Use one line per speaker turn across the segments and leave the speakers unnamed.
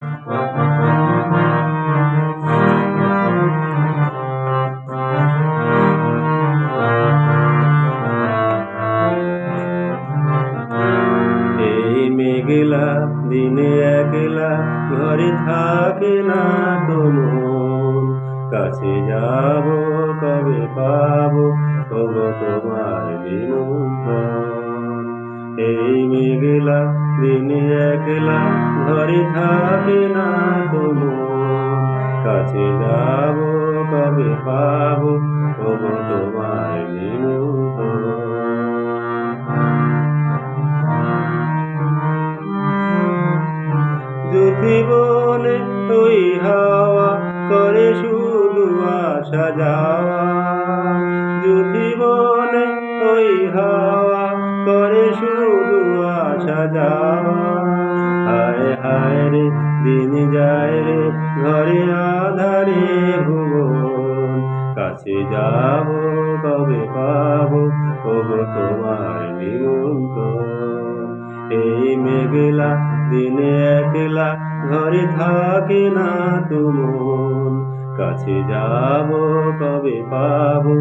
এই মেঘলা দিনে একলা ঘরে থাকে না তো মন, কাছে যাব কবে পাবো ওগো তোমার নিমন্ত্রণ। এই মেঘলা দিনে একলা ঘরে থাকে না তো মন, কাছে যাব কবে পাবো ওগো তোমার নিমন্ত্রণ। যদি বলে ওই হাওয়া করে শুধু আসা যাওয়া, যদি বলে ওই হাওয়া করে শুধু আসা যাওয়া। হায় হায় রে দিন যায় রে ঘরে আধারে ভুবন, কাছে যাব কবে পাবো ওগো তোমার নিমন্ত্রণ। এই মেঘলা দিনে একলা ঘরে থাকে না তো মন, কাছে যাব কবে পাবো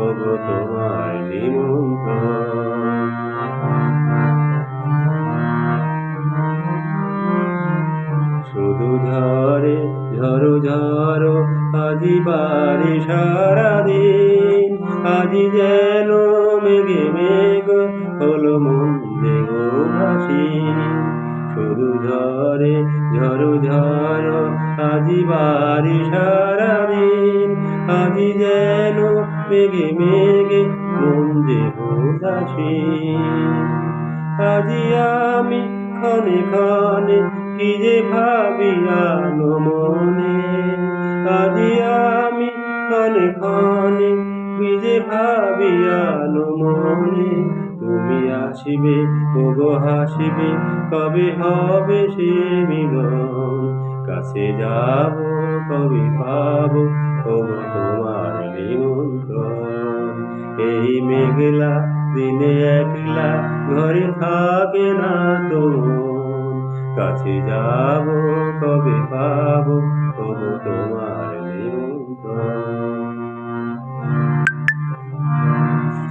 ওগো তোমার নিমন্ত্রণ। শুধু ঝরে ঝরো ঝরো আজি বাড়ি সারাদিন, আজি যেন মেঘে মেঘ হলো মন দেহ ভাসি। শুধু ঝরে ঝরো ঝরো আজি বাড়ি সারাদিন, আজি যেন মেঘে মেঘে মন দেহ ভাসি। আজি আমি ক্ষণে ক্ষণে কি যে ভাবি আলো মনে, আজি আমি ক্ষণে ক্ষণে কি যে ভাবি আলো মনে। তুমি আসিবে ওগো হাসিবে কবে হবে সে মিলন, কাছে যাব কবে পাবো ওগো তোমার নিমন্ত্রণ। এই মেঘলা দিনে একলা ঘরে থাকে না তো মন, কাছে যাব কবে পাবো